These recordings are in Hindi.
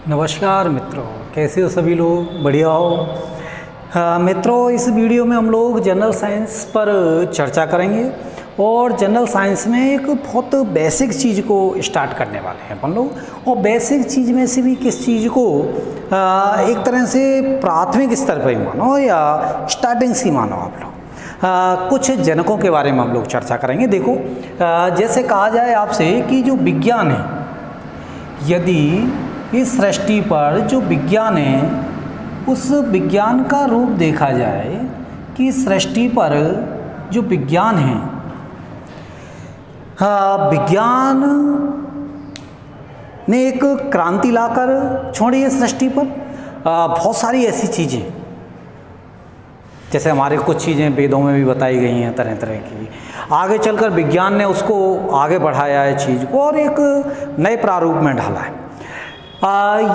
नमस्कार मित्रों, कैसे हो सभी लोग? बढ़िया हो? मित्रों, इस वीडियो में हम लोग जनरल साइंस पर चर्चा करेंगे और जनरल साइंस में एक बहुत बेसिक चीज़ को स्टार्ट करने वाले हैं अपन लोग। और बेसिक चीज़ में से भी किस चीज़ को एक तरह से प्राथमिक स्तर पर ही मानो या स्टार्टिंग से मानो आप लोग। कुछ जनकों के बारे में हम लोग चर्चा करेंगे। देखो, जैसे कहा जाए आपसे कि जो विज्ञान है, यदि इस सृष्टि पर जो विज्ञान है उस विज्ञान का रूप देखा जाए कि सृष्टि पर जो विज्ञान है, विज्ञान ने एक क्रांति लाकर छोड़ी है सृष्टि पर। बहुत सारी ऐसी चीज़ें, जैसे हमारे कुछ चीज़ें वेदों में भी बताई गई हैं तरह तरह की, आगे चलकर विज्ञान ने उसको आगे बढ़ाया है चीज़ को और एक नए प्रारूप में ढाला है।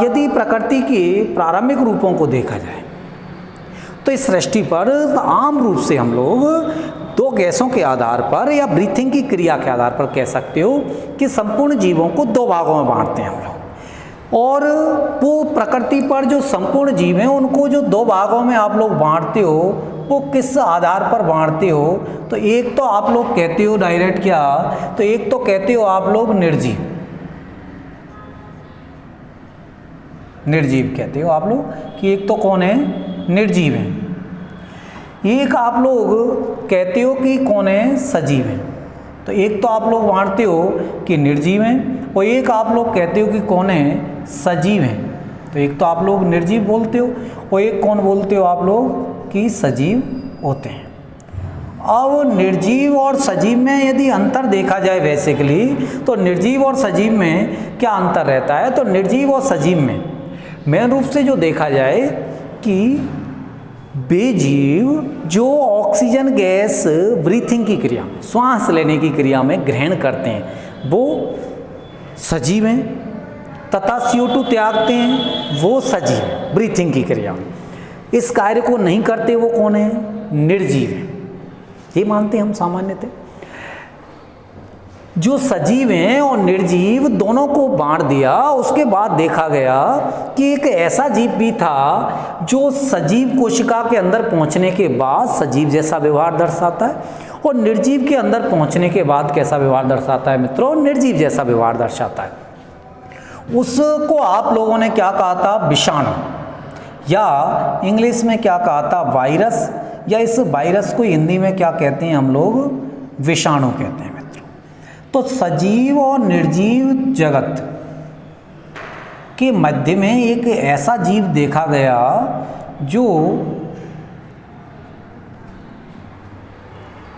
यदि प्रकृति के प्रारंभिक रूपों को देखा जाए तो इस सृष्टि पर आम रूप से हम लोग दो गैसों के आधार पर या ब्रीथिंग की क्रिया के आधार पर कह सकते हो कि संपूर्ण जीवों को दो भागों में बांटते हैं हम लोग। और वो प्रकृति पर जो संपूर्ण जीव हैं उनको जो दो भागों में आप लोग बांटते हो, वो किस आधार पर बांटते हो? तो एक तो आप लोग कहते हो डायरेक्ट, क्या तो एक तो कहते हो आप लोग निर्जीव, निर्जीव कहते हो आप लोग कि एक तो कौन है? निर्जीव है। एक आप लोग कहते हो कि कौन है? सजीव है। तो एक तो आप लोग बांटते हो कि निर्जीव हैं और एक आप लोग कहते हो कि कौन है? सजीव हैं। तो एक तो आप लोग निर्जीव बोलते हो और एक कौन बोलते हो आप लोग कि सजीव होते हैं। अब निर्जीव और सजीव में यदि अंतर देखा जाए बेसिकली, तो निर्जीव और सजीव में क्या अंतर रहता है? तो निर्जीव और सजीव में मेन रूप से जो देखा जाए कि बेजीव जो ऑक्सीजन गैस ब्रीथिंग की क्रिया में, श्वास लेने की क्रिया में ग्रहण करते हैं, वो सजीव हैं, तथा CO2 त्यागते हैं, वो सजीव ब्रीथिंग की क्रिया में। इस कार्य को नहीं करते वो कौन है? निर्जीव है। ये मानते हैं हम सामान्यतः। जो सजीव हैं और निर्जीव दोनों को बांट दिया, उसके बाद देखा गया कि एक ऐसा जीव भी था जो सजीव कोशिका के अंदर पहुंचने के बाद सजीव जैसा व्यवहार दर्शाता है और निर्जीव के अंदर पहुंचने के बाद कैसा व्यवहार दर्शाता है मित्रों? निर्जीव जैसा व्यवहार दर्शाता है। उसको आप लोगों ने क्या कहा था? विषाणु, या इंग्लिश में क्या कहा था? वायरस, या इस वायरस को हिंदी में क्या कहते हैं हम लोग? विषाणु कहते हैं। तो सजीव और निर्जीव जगत के मध्य में एक ऐसा जीव देखा गया जो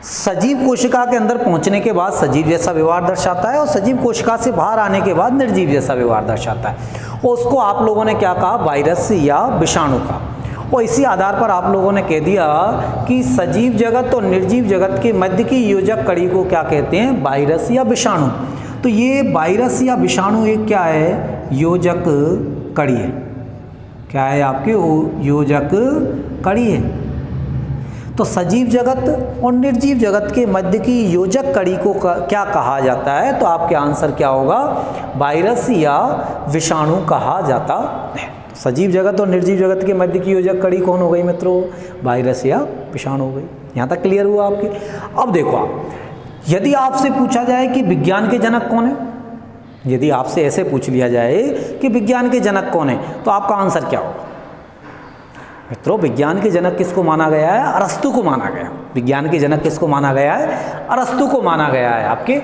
सजीव कोशिका के अंदर पहुंचने के बाद सजीव जैसा व्यवहार दर्शाता है और सजीव कोशिका से बाहर आने के बाद निर्जीव जैसा व्यवहार दर्शाता है। और उसको आप लोगों ने क्या कहा? वायरस या विषाणु का। और इसी आधार पर आप लोगों ने कह दिया कि सजीव जगत और निर्जीव जगत के मध्य की योजक कड़ी को क्या कहते हैं? वायरस या विषाणु। तो ये वायरस या विषाणु एक क्या है? योजक कड़ी है। क्या है आपके? योजक कड़ी है। तो सजीव जगत और निर्जीव जगत के मध्य की योजक कड़ी को क्या कहा जाता है? तो आपके आंसर क्या होगा? वायरस या विषाणु कहा जाता है। सजीव जगत और निर्जीव जगत के मध्य की योजक कड़ी कौन हो गई मित्रों? वायरस या विषाणु हो गई। यहाँ तक क्लियर हुआ आपके? अब देखो आप, यदि आपसे पूछा जाए कि विज्ञान के जनक कौन है, यदि आपसे ऐसे पूछ लिया जाए कि विज्ञान के जनक कौन है, तो आपका आंसर क्या होगा मित्रों? विज्ञान के जनक किसको माना गया है? अरस्तु को माना गया। विज्ञान के जनक किसको माना गया है? अरस्तु को माना गया है। आपके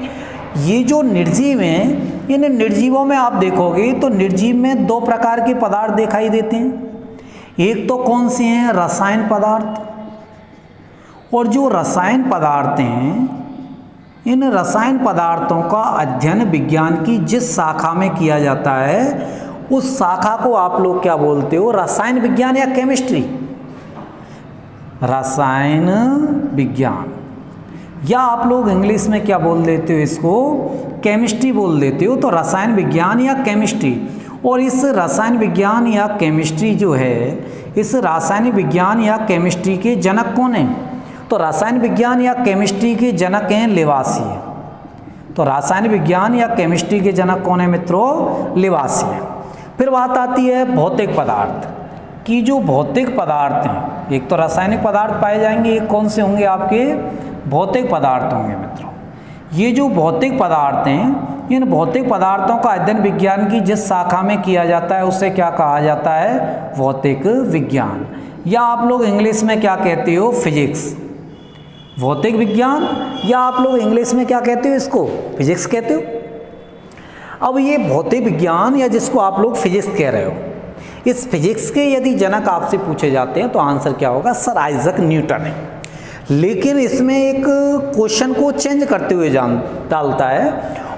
ये जो निर्जीव हैं, इन निर्जीवों में आप देखोगे तो निर्जीव में दो प्रकार के पदार्थ दिखाई देते हैं। एक तो कौन से हैं? रसायन पदार्थ। और जो रसायन पदार्थ हैं, इन रसायन पदार्थों का अध्ययन विज्ञान की जिस शाखा में किया जाता है उस शाखा को आप लोग क्या बोलते हो? रसायन विज्ञान या केमिस्ट्री। रसायन विज्ञान, या आप लोग इंग्लिश में क्या बोल देते हो? इसको केमिस्ट्री बोल देते हो। तो रसायन विज्ञान या केमिस्ट्री। और इस रसायन विज्ञान या केमिस्ट्री जो है, इस रासायनिक विज्ञान या केमिस्ट्री के जनक कौन हैं? तो रसायन विज्ञान या केमिस्ट्री के जनक हैं लेवासिए। तो रासायनिक विज्ञान या केमिस्ट्री के जनक कौन है मित्रों? लेवासिए। फिर बात आती है भौतिक पदार्थ कि जो भौतिक पदार्थ हैं, एक तो रासायनिक पदार्थ पाए जाएंगे, एक कौन से होंगे आपके भौतिक पदार्थ होंगे मित्रों। ये जो भौतिक पदार्थ हैं, इन भौतिक पदार्थों का अध्ययन विज्ञान की जिस शाखा में किया जाता है उसे क्या कहा जाता है, भौतिक विज्ञान, या आप लोग इंग्लिश में क्या कहते हो, फिजिक्स। भौतिक विज्ञान, या आप लोग इंग्लिश में क्या कहते हो, इसको फिजिक्स कहते हो। अब ये भौतिक विज्ञान या जिसको आप लोग फिजिक्स कह रहे हो, इस फिजिक्स के यदि जनक आपसे पूछे जाते हैं तो आंसर क्या होगा, सर आइजक न्यूटन है। लेकिन इसमें एक क्वेश्चन को चेंज करते हुए डालता है,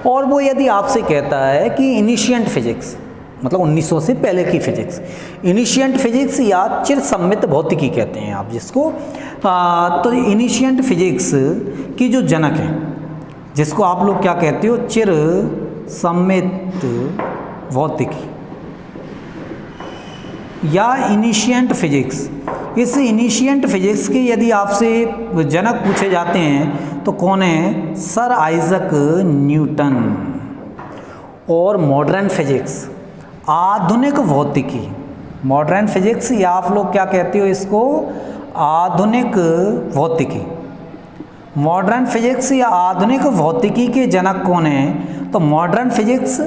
और वो यदि आपसे कहता है कि इनिशिएंट फिजिक्स, मतलब 1900 से पहले की फिजिक्स, इनिशिएंट फिजिक्स या चिर सम्मित भौतिकी कहते हैं आप जिसको, तो इनिशिएंट फिजिक्स की जो जनक है, जिसको आप लोग क्या कहते हो, चिर सम्मित भौतिकी या इनिशिएंट फिजिक्स। इस इनिशिएंट फिजिक्स के यदि आपसे जनक पूछे जाते हैं तो कौन है, सर आइजक न्यूटन। और मॉडर्न फिजिक्स, आधुनिक भौतिकी, मॉडर्न फिजिक्स या आप लोग क्या कहते हो इसको, आधुनिक भौतिकी। मॉडर्न फिजिक्स या आधुनिक भौतिकी के जनक कौन है, तो मॉडर्न फिजिक्स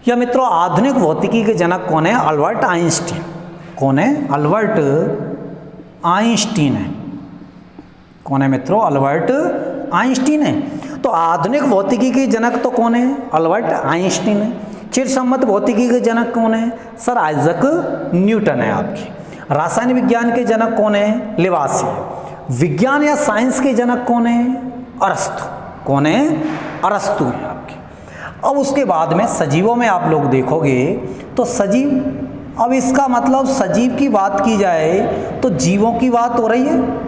या मित्रों आधुनिक भौतिकी के जनक कौन है, अल्बर्ट आइंस्टीन। कौन है, अल्बर्ट आइंस्टीन है। कौन है मित्रों, अल्बर्ट आइंस्टीन है। तो आधुनिक भौतिकी के जनक तो कौन है, अल्बर्ट आइंस्टीन है। चिर सम्मत भौतिकी के जनक कौन है, सर आइजक न्यूटन है आपकी। रासायनिक विज्ञान के जनक कौन है, लिवासियर। विज्ञान या साइंस के जनक कौन है, अरस्तु। कौन है, अरस्तु है आपके। अब उसके बाद में सजीवों में आप लोग देखोगे तो सजीव, अब इसका मतलब सजीव की बात की जाए तो जीवों की बात हो रही है,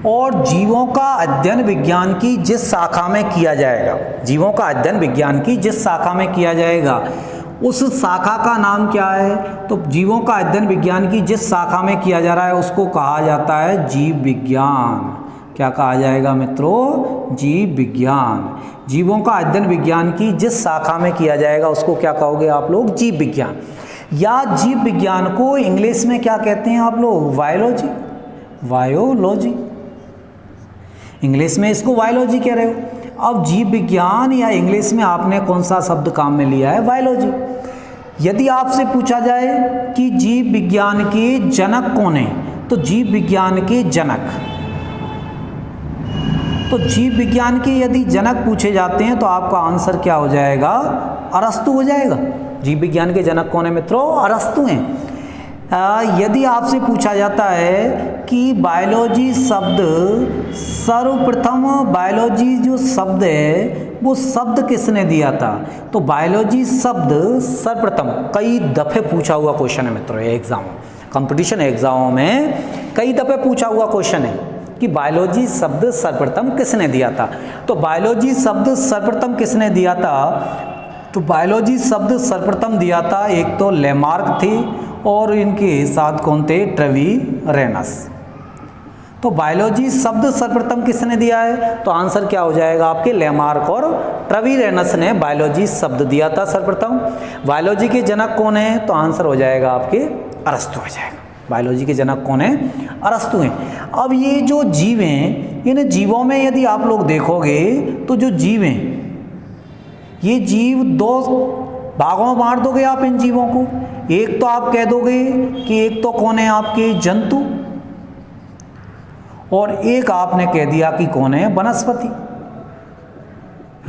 और जीवों का अध्ययन विज्ञान की जिस शाखा में किया जाएगा, जीवों का अध्ययन विज्ञान की जिस शाखा में किया जाएगा उस शाखा का नाम क्या है, तो जीवों का अध्ययन विज्ञान की जिस शाखा में किया जा रहा है उसको कहा जाता है जीव विज्ञान। क्या कहा जाएगा मित्रों, जीव विज्ञान। जीवों का अध्ययन विज्ञान की जिस शाखा में किया जाएगा उसको क्या कहोगे आप लोग, जीव विज्ञान। या जीव विज्ञान को इंग्लिश में क्या कहते हैं आप लोग, बायोलॉजी। बायोलॉजी, इंग्लिश में इसको बायोलॉजी कह रहे हो। अब जीव विज्ञान या इंग्लिश में आपने कौन सा शब्द काम में लिया है, बायोलॉजी। यदि आपसे पूछा जाए कि जीव विज्ञान के जनक कौन है, तो जीव विज्ञान के जनक, तो जीव विज्ञान के यदि जनक पूछे जाते हैं तो आपका आंसर क्या हो जाएगा, अरस्तु हो जाएगा। जीव विज्ञान के जनक कौन है मित्रों, अरस्तु हैं। यदि आपसे पूछा जाता है कि बायोलॉजी शब्द सर्वप्रथम, बायोलॉजी जो शब्द है वो शब्द किसने दिया था, तो बायोलॉजी शब्द सर्वप्रथम, कई दफ़े पूछा हुआ क्वेश्चन है मित्रों, ये एग्जाम कंपटीशन एग्जामों में कई दफ़े पूछा हुआ क्वेश्चन है कि बायोलॉजी शब्द सर्वप्रथम किसने दिया था। तो बायोलॉजी शब्द सर्वप्रथम किसने दिया था, तो बायोलॉजी शब्द सर्वप्रथम दिया था एक तो लेमार्क थे और इनके साथ कौन थे, ट्रेवीरेनस। तो बायोलॉजी शब्द सर्वप्रथम किसने दिया है, तो आंसर क्या हो जाएगा आपके, लेमार्क और ट्रेवीरेनस ने बायोलॉजी शब्द दिया था सर्वप्रथम। बायोलॉजी के जनक कौन है, तो आंसर हो जाएगा आपके अरस्तु हो जाएगा। बायोलॉजी के जनक कौन है, अरस्तु हैं। अब ये जो जीव हैं, इन जीवों में यदि आप लोग देखोगे तो जो जीव हैं, ये जीव दो भागों में बांट दोगे आप इन जीवों को। एक तो आप कह दोगे कि एक तो कौन है आपके जंतु, और एक आपने कह दिया कि कौन है वनस्पति।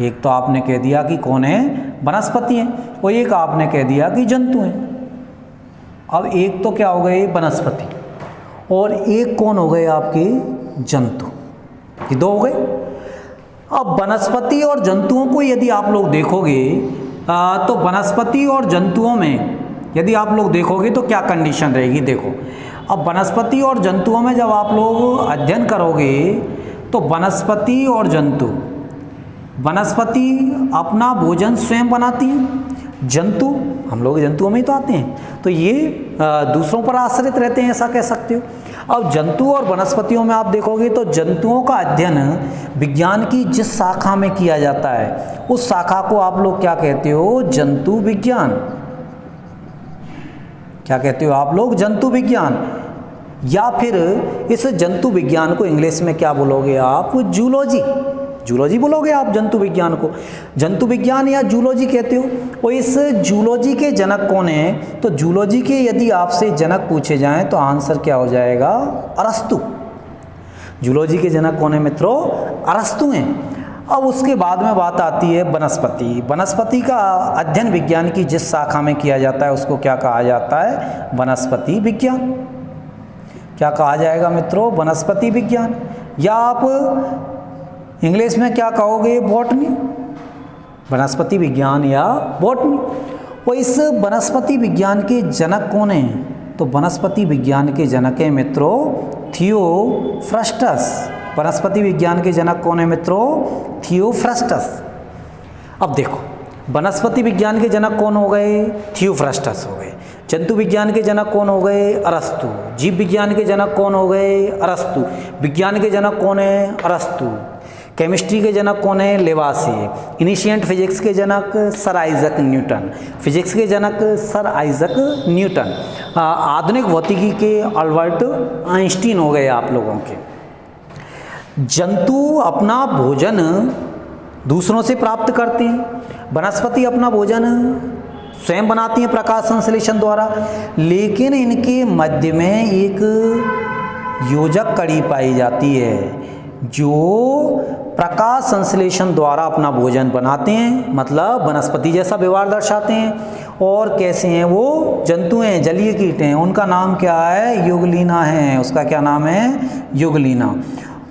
एक तो आपने कह दिया कि कौन है वनस्पति है, और एक आपने कह दिया कि जंतु हैं। अब एक तो क्या हो गए वनस्पति, और एक कौन हो गए आपके जंतु, ये दो हो गए। अब वनस्पति और जंतुओं को यदि आप लोग देखोगे तो वनस्पति और जंतुओं में यदि आप लोग देखोगे तो क्या कंडीशन रहेगी, देखो। अब वनस्पति और जंतुओं में जब आप लोग अध्ययन करोगे तो वनस्पति और जंतु, वनस्पति अपना भोजन स्वयं बनाती हैं, जंतु, हम लोग जंतुओं में ही तो आते हैं, तो ये दूसरों पर आश्रित रहते हैं, ऐसा कह सकते हो। अब जंतु और वनस्पतियों में आप देखोगे तो जंतुओं का अध्ययन विज्ञान की जिस शाखा में किया जाता है उस शाखा को आप लोग क्या कहते हो, जंतु विज्ञान। क्या कहते हो आप लोग, जंतु विज्ञान, या फिर इस जंतु विज्ञान को इंग्लिश में क्या बोलोगे आप, जूलॉजी, जूलॉजी बोलोगे आप जंतु विज्ञान को, जंतु विज्ञान या जूलॉजी कहते हो। और इस जूलॉजी के जनक कौन है, तो जूलॉजी के यदि आपसे जनक पूछे जाएं तो आंसर क्या हो जाएगा, अरस्तु। जूलॉजी के जनक कौन है मित्रों, अरस्तु हैं। अब उसके बाद में बात आती है वनस्पति। वनस्पति का अध्ययन विज्ञान की जिस शाखा में किया जाता है उसको क्या कहा जाता है, वनस्पति विज्ञान। क्या कहा जाएगा मित्रों, वनस्पति विज्ञान, या आप इंग्लिश में क्या कहोगे, बॉटनी, वनस्पति विज्ञान या बॉटनी। और इस वनस्पति विज्ञान के जनक कौन हैं, तो वनस्पति विज्ञान के जनक हैं मित्रों थियोफ्रस्टस। वनस्पति विज्ञान के जनक कौन है मित्रों, थियोफ्रस्टस। अब देखो, वनस्पति विज्ञान के जनक कौन हो गए, थियोफ्रस्टस हो गए। जंतु विज्ञान के जनक कौन हो गए, अरस्तु। जीव विज्ञान के जनक कौन हो गए, अरस्तु। विज्ञान के जनक कौन है, अरस्तु। केमिस्ट्री के जनक कौन है, लेवासिए। इनिशिएंट फिजिक्स के जनक सर आइजक न्यूटन। फिजिक्स के जनक सर आइजक न्यूटन। आधुनिक भौतिकी के अल्बर्ट आइंस्टीन हो गए आप लोगों के। जंतु अपना भोजन दूसरों से प्राप्त करते हैं, वनस्पति अपना भोजन स्वयं बनाती हैं प्रकाश संश्लेषण द्वारा, लेकिन इनके मध्य में एक योजक कड़ी पाई जाती है जो प्रकाश संश्लेषण द्वारा अपना भोजन बनाते हैं, मतलब वनस्पति जैसा व्यवहार दर्शाते हैं। और कैसे हैं वो, जंतु हैं, जलीय कीट हैं, उनका नाम क्या है, युगलीना है। उसका क्या नाम है, युगलीना।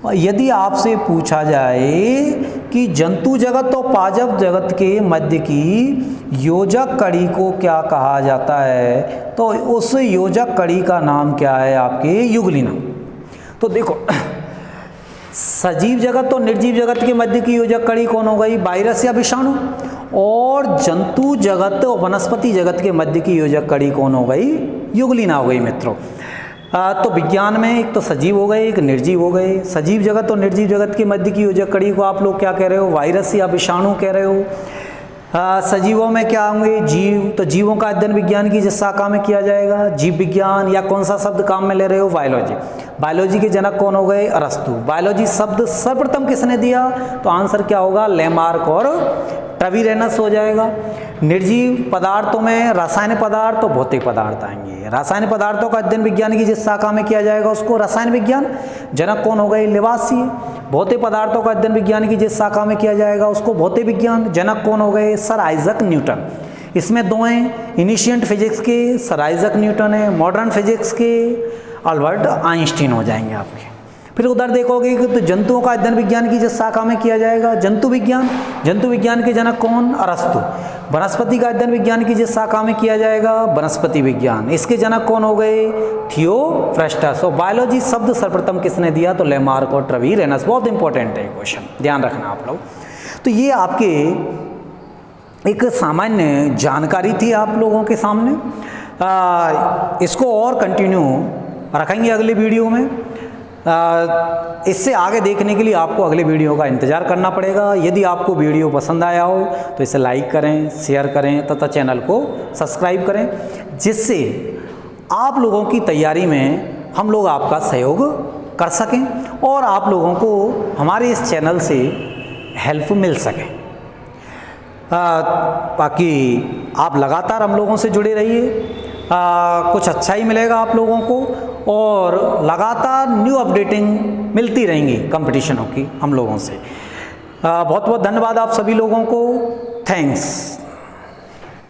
यदि आपसे पूछा जाए कि जंतु जगत और पाजब जगत के मध्य की योजक कड़ी को क्या कहा जाता है, तो उस योजक कड़ी का नाम क्या है आपके, युगलीना। तो देखो, सजीव जगत और निर्जीव जगत के मध्य की योजक कड़ी कौन हो गई, वायरस या विषाणु। और जंतु जगत और वनस्पति जगत के मध्य की योजक कड़ी कौन हो गई, युगलीना हो गई मित्रों। तो विज्ञान में एक तो सजीव हो गए, एक निर्जीव हो गए। सजीव जगत और निर्जीव जगत के मध्य की योजक कड़ी को आप लोग क्या कह रहे हो, वायरस या विषाणु कह रहे हो। सजीवों में क्या होंगे, जीव। तो जीवों का अध्ययन विज्ञान की जिस शाखा में किया जाएगा, जीव विज्ञान, या कौन सा शब्द काम में ले रहे हो, बायोलॉजी। बायोलॉजी के जनक कौन हो गए, अरस्तु। बायोलॉजी शब्द सर्वप्रथम किसने दिया, तो आंसर क्या होगा, लेमार्क और ट्रवीरेनस हो जाएगा। निर्जीव पदार्थों में रसायन पदार्थ और भौतिक पदार्थ आएंगे। रासायनिक पदार्थों का अध्ययन विज्ञान की जिस शाखा में किया जाएगा उसको रसायन विज्ञान, जनक कौन हो गए, लेवासिए। भौतिक पदार्थों का अध्ययन विज्ञान की जिस शाखा में किया जाएगा उसको भौतिक विज्ञान, जनक कौन हो गए, सर आइजक न्यूटन। इसमें दो हैं, इनिशिएंट फिजिक्स के सर आइजक न्यूटन है, मॉडर्न फिजिक्स के अल्बर्ट आइंस्टीन हो जाएंगे आपके। फिर उधर देखोगे कि तो जंतुओं का अध्ययन विज्ञान की जिस शाखा में किया जाएगा, जंतु विज्ञान। जंतु विज्ञान के जनक कौन, अरस्तु। वनस्पति का अध्ययन विज्ञान की जिस शाखा में किया जाएगा, वनस्पति विज्ञान। इसके जनक कौन हो गए, थियोफ्रस्टस। और बायोलॉजी शब्द सर्वप्रथम किसने दिया, तो लेमार्क और ट्रवीरेनस। बहुत इंपॉर्टेंट है क्वेश्चन, ध्यान रखना आप लोग। तो ये आपके एक सामान्य जानकारी थी आप लोगों के सामने। इसको और कंटिन्यू रखेंगे अगले वीडियो में। इससे आगे देखने के लिए आपको अगले वीडियो का इंतज़ार करना पड़ेगा। यदि आपको वीडियो पसंद आया हो तो इसे लाइक करें, शेयर करें तथा चैनल को सब्सक्राइब करें, जिससे आप लोगों की तैयारी में हम लोग आपका सहयोग कर सकें और आप लोगों को हमारे इस चैनल से हेल्प मिल सके। बाकी आप लगातार हम लोगों से जुड़े रहिए, कुछ अच्छा ही मिलेगा आप लोगों को और लगातार न्यू अपडेटिंग मिलती रहेंगी कंपटीशनों की हम लोगों से। बहुत बहुत धन्यवाद आप सभी लोगों को। थैंक्स।